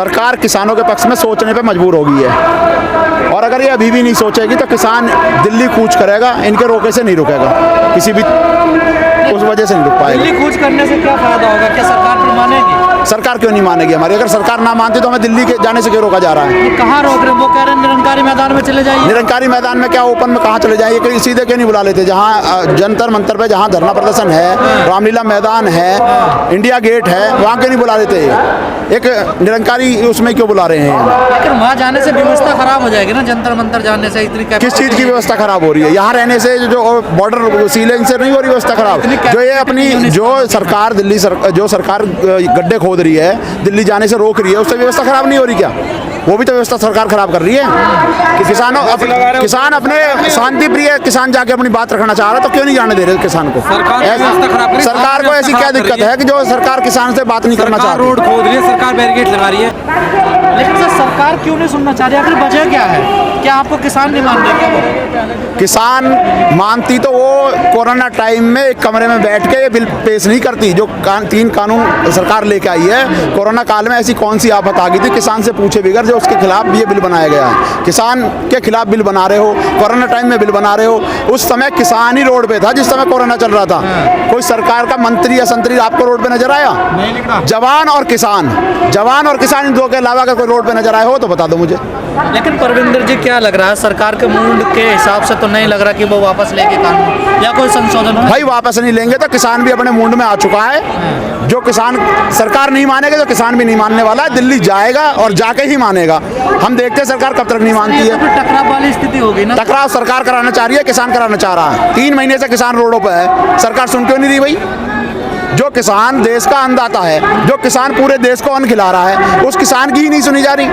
सरकार किसानों के पक्ष में सोचने पे मजबूर हो गई है, और अगर ये अभी भी नहीं सोचेगी तो किसान दिल्ली कूच करेगा, इनके रोके से नहीं रुकेगा, किसी भी उस वजह से नहीं रुक पाएगा। दिल्ली कूच करने से क्या फायदा होगा? क्या सरकार फिर मानेगी? सरकार क्यों नहीं मानेगी हमारी? अगर सरकार ना मानती तो हमें दिल्ली के जाने से क्यों रोका जा रहा है? तो कहाँ रोक रहे हैं? वो कह रहे हैं निरंकारी मैदान में चले जाइए। निरंकारी मैदान में क्या, ओपन में कहाँ चले जाइए? कहीं सीधे क्यों नहीं बुला लेते? जहाँ जंतर मंतर पे जहाँ धरना प्रदर्शन है, रामलीला मैदान है, इंडिया गेट है, वहाँ क्यों नहीं बुला लेते? एक निरंकारी उसमें क्यों बुला रहे हैं? लेकिन वहाँ जाने से व्यवस्था खराब हो जाएगी ना, जंतर मंतर जाने से इतनी। किस चीज़ की व्यवस्था खराब हो रही है? यहाँ रहने से जो बॉर्डर सीलिंग से नहीं हो रही व्यवस्था खराब? जो ये अपनी जो सरकार जो सरकार गड्ढे खोद रही है, दिल्ली जाने से रोक रही है, उससे व्यवस्था खराब नहीं हो रही क्या? वो भी तो व्यवस्था सरकार खराब कर रही है कि किसान अपने शांति प्रिय किसान जाके अपनी बात रखना चाह रहा है, तो क्यों नहीं जाने दे रहे किसान को? सरकार को ऐसी क्या दिक्कत है कि जो सरकार किसान से बात नहीं करना चाह रही? रोड खोद रही है सरकार, बैरिकेड लगा रही है, लेकिन सर सरकार क्यों नहीं सुनना चाह रही? आखिर वजह क्या है? क्या आपको किसान नहीं मान रहे? क्या किसान मानती तो वो कोरोना टाइम में एक कमरे में बैठ के ये बिल पेश नहीं करती, जो 3 कानून सरकार लेके आई है। कोरोना काल में ऐसी कौन सी आफत आ गई थी, किसान से पूछे बगैर जो उसके खिलाफ ये बिल बनाया गया है। किसान के खिलाफ बिल बना रहे हो, कोरोना टाइम में बिल बना रहे हो। उस समय किसान ही रोड पे था जिस समय कोरोना चल रहा था। कोई सरकार का मंत्री या संतरी आपको रोड पे नजर आया? जवान और किसान इन दो के अलावा अगर कोई रोड पे नजर आया हो तो बता दो मुझे। लेकिन परविंदर जी, क्या लग रहा है सरकार के मूड के हिसाब से तो नहीं लग रहा कि वो वापस लेके कानून या कोई संशोधन हो? भाई वापस नहीं लेंगे तो किसान भी अपने मूड में आ चुका है। जो किसान सरकार नहीं मानेगा तो किसान भी नहीं मानने वाला है, दिल्ली जाएगा और जाके ही मानेगा। हम देखते हैं सरकार कब तक नहीं मानती है। टकराव वाली स्थिति होगी ना? टकराव सरकार कराना चाह रही है, किसान कराना चाह रहा है। 3 महीने से किसान रोडों पर है, सरकार सुन क्यों नहीं रही भाई? जो किसान देश का अन्नदाता है, जो किसान पूरे देश को अन्न खिला रहा है, उस किसान की ही नहीं सुनी जा रही।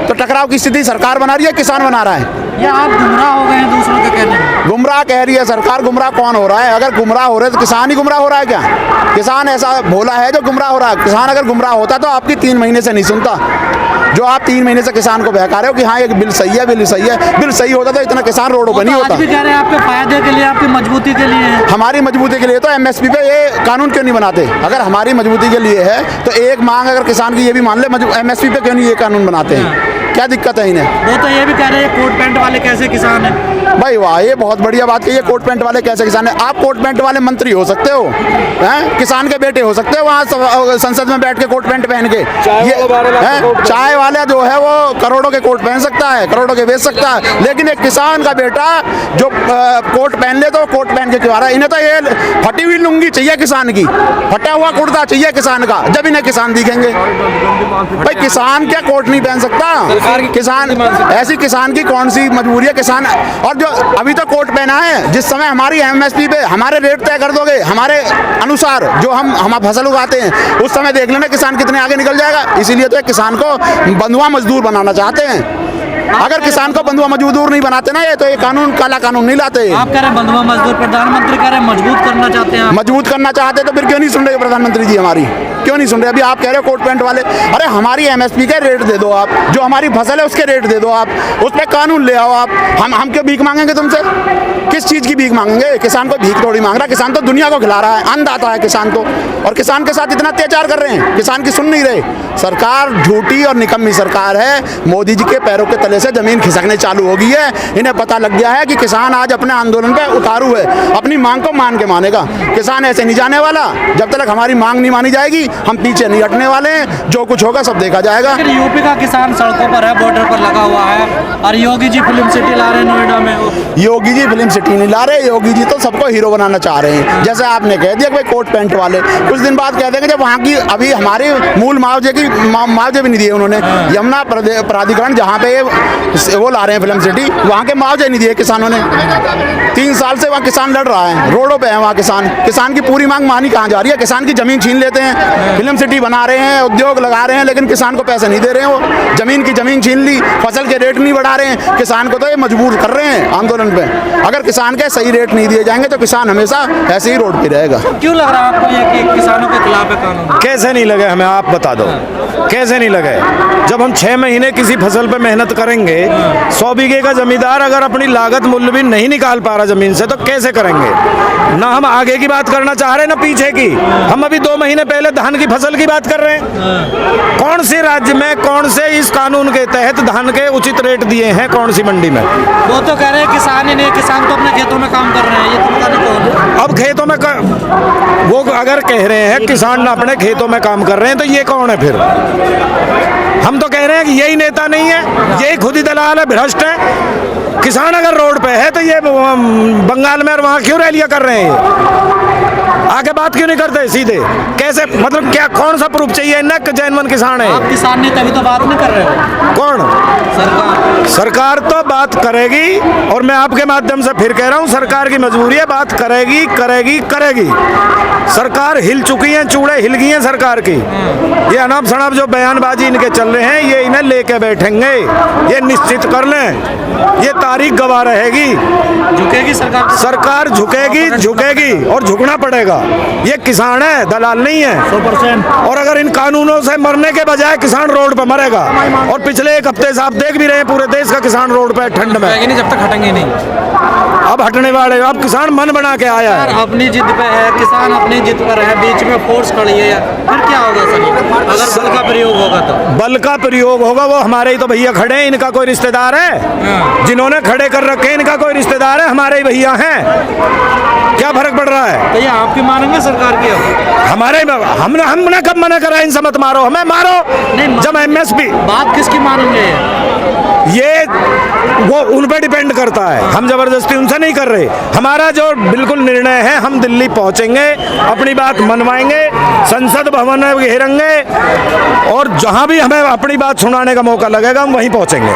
तो टकराव की स्थिति सरकार बना रही है, किसान बना रहा है। या आप गुमराह हो गए हैं दूसरों के कहने में? गुमराह कह रही है सरकार, गुमराह कौन हो रहा है? अगर गुमराह हो रहे तो किसान ही गुमराह हो रहा है क्या? किसान ऐसा भोला है जो गुमराह हो रहा है? किसान अगर गुमराह होता तो आपकी 3 महीने से नहीं सुनता। जो आप 3 महीने से किसान को बहका रहे हो कि हाँ ये बिल सही है, बिल सही है। बिल सही होता तो इतना किसान रोडों पर नहीं होता। आज भी कह रहे हैं आपके फायदे के लिए, आपकी मजबूती के लिए। हमारी मजबूती के लिए तो एमएसपी पे ये कानून क्यों नहीं बनाते? अगर हमारी मजबूती के लिए है तो एक मांग अगर किसान की ये भी मान ले, एमएसपी पे क्यों नहीं ये कानून बनाते हैं? क्या दिक्कत है इन्हें? वो तो ये भी कह रहे हैं कोट पैंट वाले कैसे किसान हैं। भाई वाह, ये बहुत बढ़िया बात कही है। कोट पैंट वाले कैसे किसान है? आप कोट पैंट वाले मंत्री हो सकते हो, हैं? किसान के बेटे हो सकते हो वहाँ संसद में बैठ के कोट पैंट पहन के। चाय वाला जो है वो करोड़ों के कोट पहन सकता है, करोड़ों के बेच सकता है, लेकिन एक किसान का बेटा जो कोट पहन ले तो कोट पहन के क्यों आ रहा है? इन्हें तो ये फटी हुई लुंगी चाहिए किसान की, फटा हुआ कुर्ता चाहिए किसान का, जब इन्हें किसान दिखेंगे। भाई किसान क्या कोट नहीं पहन सकता? किसान ऐसी किसान की कौन सी मजबूरी है? किसान और जो अभी तो कोट पहना है, जिस समय हमारी एमएसपी पे हमारे रेट तय कर दोगे हमारे अनुसार जो हम फसल उगाते हैं, उस समय देख लेना किसान कितने आगे निकल जाएगा। इसीलिए तो किसान को बंधुआ मजदूर बनाना चाहते हैं। अगर किसान को बंधुआ मजदूर नहीं बनाते ना, ये तो ये कानून काला कानून नहीं लाते। आप कह रहे हैं बंधुआ मजदूर, प्रधानमंत्री कह रहे हैं मजबूत करना चाहते हैं। मजबूत करना चाहते तो फिर क्यों नहीं सुन रहे प्रधानमंत्री जी? हमारी क्यों नहीं सुन रहे? अभी आप कह रहे हो कोट पैंट वाले, अरे हमारी एमएसपी के रेट दे दो आप, जो हमारी फसल है उसके रेट दे दो आप, उस पर कानून ले आओ आप। हम क्यों भीख मांगेंगे तुमसे? किस चीज़ की भीख मांगेंगे? किसान को भीख थोड़ी मांग रहा, किसान तो दुनिया को खिला रहा है, अन्नदाता है किसान तो। और किसान के साथ इतना अत्याचार कर रहे हैं, किसान की सुन नहीं रहे। सरकार झूठी और निकम्मी सरकार है। मोदी जी के पैरों के तले से जमीन खिसकने चालू हो गई है। इन्हें पता लग गया है कि किसान आज अपने आंदोलन पे उतारू है, अपनी मांग को मान के मानेगा। किसान ऐसे नहीं जाने वाला। जब तक हमारी मांग नहीं मानी जाएगी हम पीछे नहीं हटने वाले हैं। जो कुछ होगा सब देखा जाएगा। यूपी का किसान सड़कों पर है, बॉर्डर पर लगा हुआ है, और योगी जी फिल्म सिटी ला रहे हैं नोएडा में। योगी जी फिल्म सिटी नहीं ला रहे, योगी जी तो सबको हीरो बनाना चाह रहे हैं। जैसे आपने कह दिया कि भाई कोट पैंट वाले, कुछ दिन बाद कह देंगे जब वहाँ की अभी हमारे मूल मुआवजे भी नहीं दिए उन्होंने। यमुना प्राधिकरण जहाँ पे वो ला रहे हैं फिल्म सिटी, वहाँ के मुआवजे नहीं दिए किसानों ने। 3 साल से वहाँ किसान लड़ रहा है, रोडों पे है वहाँ किसान की पूरी मांग मानी कहाँ जा रही है? किसान की जमीन छीन लेते हैं, फिल्म सिटी बना रहे हैं, उद्योग लगा रहे हैं, लेकिन किसान को पैसे नहीं दे रहे हैं। वो जमीन छीन ली, फसल के रेट नहीं बढ़ा रहे हैं, किसान को तो ये मजबूर कर रहे हैं आंदोलन पे। अगर किसान के सही रेट नहीं दिए जाएंगे तो किसान हमेशा ऐसे ही रोड पे रहेगा। क्यों लग रहा है आपको ये कि किसानों के खिलाफ है कानून? कैसे नहीं लगे हमें, आप बता दो। कैसे नहीं लगे? जब हम 6 महीने किसी फसल पे मेहनत करेंगे, 100 बीघे का जमींदार अगर अपनी लागत मूल्य भी नहीं निकाल पा रहा जमीन से, तो कैसे करेंगे? ना हम आगे की बात करना चाह रहे ना पीछे की। हम अभी 2 महीने पहले धान की फसल की बात कर रहे हैं। कौन से राज्य में, कौन से इस कानून के तहत धान के उचित रेट दिए हैं? कौन सी मंडी में? वो तो कह रहे हैं किसान ही नहीं, किसान तो अपने खेतों में काम कर रहे हैं, ये तो पता नहीं कौन है। अब खेतों में वो अगर कह रहे हैं किसान अपने खेतों में काम कर रहे हैं, तो ये कौन है फिर? हम तो कह रहे हैं कि यही नेता नहीं है, यही खुद ही दलाल है, भ्रष्ट है। किसान अगर रोड पे है तो ये बंगाल में और वहाँ क्यों रैलियां कर रहे हैं? आगे बात क्यों नहीं करते सीधे? कैसे, मतलब क्या, कौन सा प्रूफ चाहिए इन्हें कि जैनवन किसान है? आप किसान नहीं तभी तो बात नहीं कर रहे हो। कौन? सरकार तो बात करेगी, और मैं आपके माध्यम से फिर कह रहा हूँ, सरकार की मजबूरी है, बात करेगी करेगी करेगी। सरकार हिल चुकी है, चूड़े हिल गई हैं सरकार की। ये अनाप शनाप जो बयानबाजी इनके चल रहे हैं, ये इन्हें लेके बैठेंगे, ये निश्चित कर लें, ये तारीख गवाह रहेगी। झुकेगी सरकार? सरकार झुकेगी, झुकेगी और झुकना पड़ेगा। ये किसान है, दलाल नहीं है। 100%। और अगर इन कानूनों से मरने के बजाय किसान रोड पर मरेगा, और पिछले 1 हफ्ते से आप देख भी रहे हैं पूरे देश का किसान रोड पे ठंड में, नहीं, जब तक हटेंगे नहीं। अब हटने वाले, अब किसान मन बना के आया है। अपनी जिद पे है, किसान अपनी जिद पर है, बीच में फोर्स खड़ी है, फिर क्या होगा सर? अगर बल का प्रयोग होगा तो? बल का प्रयोग होगा, वो हमारे ही तो भैया खड़े हैं, इनका कोई रिश्तेदार है? जिन्होंने खड़े कर रखे हैं, इनका कोई रिश्तेदार है? हमारे ही भैया हैं। क्या फर्क पड़ रहा है? तो ये आपकी मानेंगे सरकार की? हमारे हमने कब मना करा इनसे मत मारो, हमें मारो? नहीं, जब एमएसपी, बात किसकी मानेंगे? ये वो उन पे डिपेंड करता है, हम जबरदस्ती उनसे नहीं कर रहे। हमारा जो बिल्कुल निर्णय है, हम दिल्ली पहुंचेंगे, अपनी बात मनवाएंगे, संसद भवन में घेरेंगे, और जहां भी हमें अपनी बात सुनाने का मौका लगेगा हम वहीं पहुंचेंगे।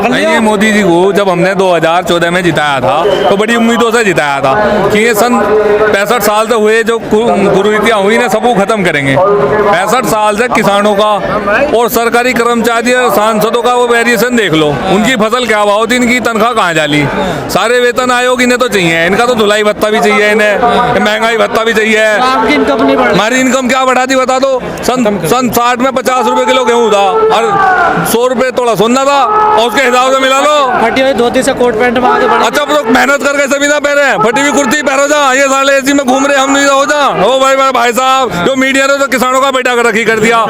नहीं, मोदी जी को जब हमने 2014 में जिताया था तो बड़ी उम्मीदों से जिताया था कि ये सन 65 साल से हुए जो कुरीतियाँ हुई ना, सबको खत्म करेंगे। 65 साल से किसानों का और सरकारी कर्मचारी और सांसदों का वो वेरिएशन देख लो, उनकी फसल क्या भाव थी, इनकी तनख्वाह कहाँ जाली। सारे वेतन आयोग इन्हें तो चाहिए, इनका तो धुलाई भत्ता भी चाहिए, इन्हें महंगाई भत्ता भी चाहिए। हमारी इनकम क्या बढ़ा दी बता दो? सन 60 में 50 रुपए किलो गेहूँ था और 100 रुपए थोड़ा सोना था, और उसके हिसाब से मिला लो। फटी हुई धोती से कोट पैंट में आगे बढ़े। अच्छा, तो मेहनत करके सभी ना पहने, फटी हुई कुर्ती पहनो जा, ये साले एसी में घूम रहे, हम नहीं हो जा। ओ भाई साहब, जो मीडिया ने तो किसानों का बेटा कर रखी कर दिया।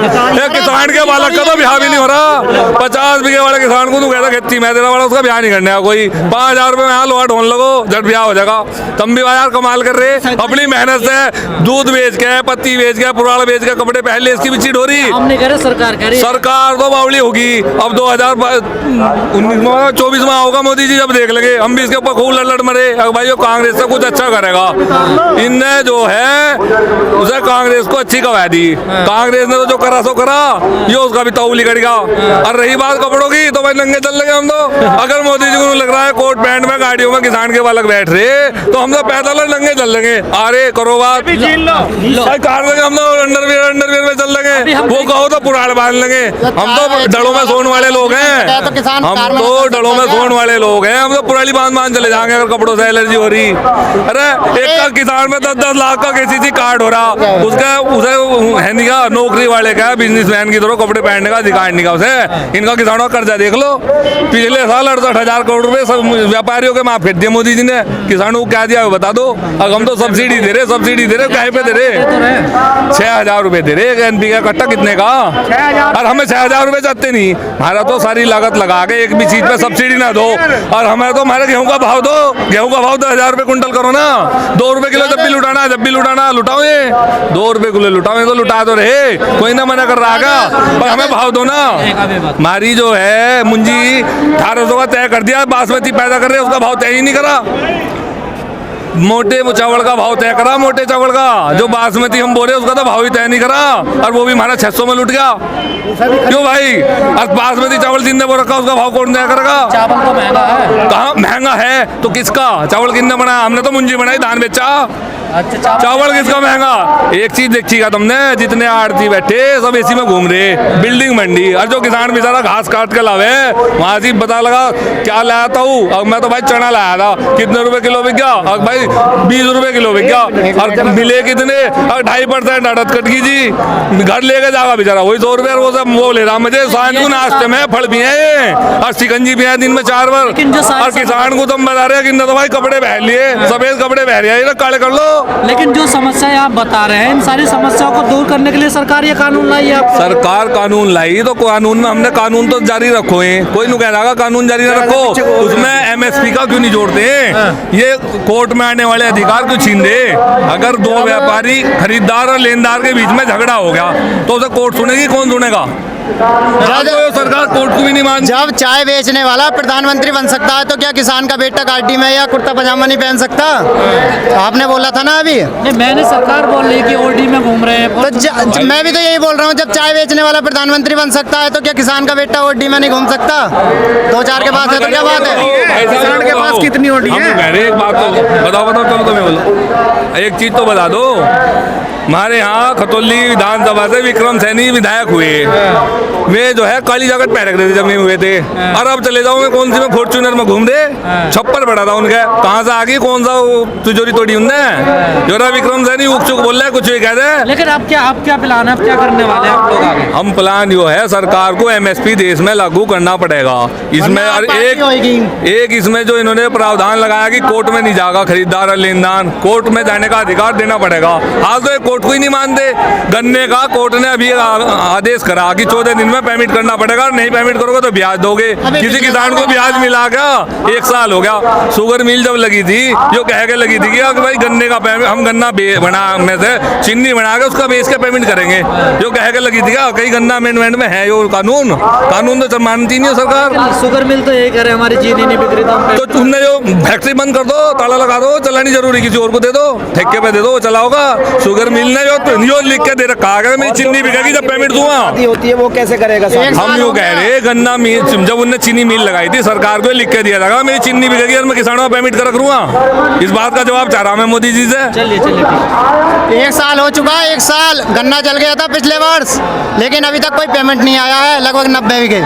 किसान के बालक का तो ब्याह भी नहीं हो रहा। 50 बीघे वाले किसान को तू कहता खेती में तेरा वाला, उसका ब्याह नहीं करने का कोई। 5000 रुपए में यहाँ लोहा ढोन लगो, झट ब्याह हो जाएगा। तुम भी यार कमाल कर रहे, अपनी मेहनत से दूध बेच के, पत्ती बेच के, पुराण बेच के, कपड़े पहन ले, इसकी भी चीट हो रही। हम नहीं कह रहे, सरकार कह रही है। सरकार तो बावली होगी। अब 2024 में होगा मोदी जी, जब देख लेंगे हम भी इसके ऊपर खूब लड़ मरे। भाई ये कांग्रेस से कुछ अच्छा करेगा, इनने जो है उसे कांग्रेस को अच्छी कवा दी। कांग्रेस ने तो जो करा सो करा, ये उसका भी तौली कर गया। और रही बात कपड़ों की, तो भाई नंगे चल लगे हम तो। अगर मोदी जी को लग रहा है कोट पैंट में गाड़ियों में किसान के बालक बैठ रहे, तो हम तो पैदल और नंगे चल लेंगे। अरे करो बात, हम तो अंडरवियर में चल लेंगे। वो कहो तो पुराण बांध लेंगे। हम तो डलों में सोने वाले लोग हैं, हम तो डलों में सोने वाले लोग हैं। हम तो पुरानी बांध चले जाएंगे अगर कपड़ों से एलर्जी हो रही। अरे एक का किसान में 10-10 लाख का केसीसी कार्ड हो रहा, उसका उसे है नहीं का, नौकरी वाले का, बिजनेसमैन की तरह कपड़े पहनने का अधिकार नहीं का उसे। इनका किसानों का कर्जा देख लो, पिछले साल 68,000 करोड़ रुपए सब व्यापारियों के माफ कर दिए मोदी जी ने। किसानों को क्या दिया बता दो? अब हम तो सब्सिडी दे रहे, कहीं पे दे रहे? 6,000 रुपए दे रहे एनपी का कट्टा, कितने का? और हमें 6,000 रुपए चाहते नहीं, हमारा तो सारी लागत लगा के एक भी चीज पे सब्सिडी ना दो। और हमें तो हमारे गेहूं का भाव दो, गेहूं का भाव 10,000 रुपए कुंटल करो ना। 2 रुपए किलो जब भी लुटाना लुटाओ, ये 2 रुपए किलो लुटाओ, तो लुटा तो रहे, कोई ना मना कर रहा है, पर हमें भाव दो ना। हमारी जो है मुंजी 1800 का तय कर दिया, बासमती पैदा कर रहे, उसका भाव तय ही नहीं करा। मोटे चावल का भाव तय करा, मोटे चावल का जो बासमती हम बोले उसका तो भाव ही तय नहीं करा, और वो भी हमारा 600 में लुट गया। क्यों भाई? और बासमती चावल जिनने वो रखा उसका भाव कौन तय करेगा? चावल तो महंगा है। कहाँ महंगा है तो किसका? चावल किसने बनाया? हमने तो मुंजी बनाई, धान बेचा। अच्छा, चावल किसका महंगा? एक चीज देखिएगा तुमने, जितने आड़ती बैठे सब एसी में घूम रहे, बिल्डिंग मंडी, और जो किसान बेचारा घास काट के लावे वहां से पता लगा क्या लाया था हूँ। अब मैं तो भाई चना लाया था, कितने रुपए किलो बिक गया? और भाई 20 रुपए किलो बिक गया, और मिले कितने? और 2.5% अड़त कटकी जी, घर लेके जाएगा बेचारा वही 100 रुपए, वो सब वो ले रहा मुझे। शाम को नाश्ते में फल भी है और शिकंजी भी है दिन में 4 बार। लेकिन जो और किसान को तुम बता रहे हो कि न तो भाई कपड़े पहन लिए, सफेद कपड़े पहन लिए, काले कर लो। लेकिन जो समस्याएं आप बता रहे हैं, इन सारी समस्याओं को दूर करने के लिए सरकार ये कानून लाई है। आप सरकार कानून लाई तो कानून में हमने कानून तो जारी रखो है, कोई नहीं कह रहा कानून जारी ना रखो, उसमें एमएसपी का क्यों नहीं जोड़ते हैं? ये कोर्ट में आने वाले अधिकार क्यों छीन दे? अगर दो व्यापारी खरीदार और लेनदार के बीच में झगड़ा हो गया तो उसे कोर्ट सुनेगी, कौन सुनेगा? सरकार कोर्ट को भी नहीं मानती। जब चाय बेचने वाला प्रधानमंत्री बन सकता है तो क्या किसान का बेटा गाड़ी में या कुर्ता पजामा नहीं पहन सकता? आपने बोला था ना अभी। नहीं, मैंने सरकार बोल रही है कि ओडी में घूम रहे हैं। तो मैं भी तो यही बोल रहा हूँ, जब चाय बेचने वाला प्रधानमंत्री बन सकता है तो क्या किसान का बेटा ओडी में नहीं घूम सकता? 2-4 के पास है तो क्या बात है? किसान के पास कितनी ओडी है? एक बात तो बताओ, चलो तुम्हें बोलो, एक चीज तो बता दो। हमारे यहाँ खतौली विधानसभा से विक्रम सैनी विधायक हुए, वे जो है काली जैकेट पहन रखे थे जब में हुए थे, और अब चले जाओ मैं कौन सी में फॉर्च्यूनर में घूम रहे, छप्पर पड़ा था उनके, कहाँ से आ गई, कौन सा तिजोरी तोड़ी उनने? जो विक्रम सैनी उक चुक बोल रहे कुछ भी कह दे। लेकिन आप क्या प्लान है, आप क्या करने वाले हैं आप लोग आगे? हम प्लान जो है, सरकार को एमएसपी देश में लागू करना पड़ेगा इसमें, और एक इसमें जो इन्होंने प्रावधान लगाया कि कोर्ट में नहीं जाएगा खरीदार और लेनदार, कोर्ट में जाने का अधिकार देना पड़ेगा। हाल तो कोर्ट को ही नहीं मानते। गन्ने का कोर्ट ने अभी आदेश करा कि 14 दिन में पेमेंट करना पड़ेगा, नहीं पेमेंट करोगे तो ब्याज दोगे। किसी किसान को ब्याज मिला क्या? 1 साल हो गया। शुगर मिल जब लगी थी, जो कह के लगी थी कि भाई गन्ने का पेमेंट, हम गन्ना बना में से चीनी बना के उसका बेच के पेमेंट करेंगे, जो कह के लगी थी क्या? कई गन्ना अमेंडमेंट में है यो कानून तो मानती नहीं है सरकार। शुगर मिल तो यही करे हमारी चीनी नहीं बिक रही, तो तुमने जो फैक्ट्री बंद कर दो, ताला लगा दो, चलानी जरूरी, किसी और को दे दो, ठेके पे दे दो, चलाओगा। शुगर मिल ने जो लिख के दे रखा है मेरी चीनी बिकेगी जब पेमेंट दूंगा, होती है वो कैसे करेगा? हम यूँ कह रहे गन्ना मिल, जब उनने चीनी मिल लगाई थी सरकार को लिख के दिया था मेरी चीनी बिकेगी और मैं किसानों का पेमेंट कर रखूंगा। इस बात का जवाब चाह रहा मैं मोदी जी से। चलिए 1 साल हो चुका है, 1 साल गन्ना जल गया था पिछले वर्ष, लेकिन अभी तक कोई पेमेंट नहीं आया है, लगभग 90 बिघे।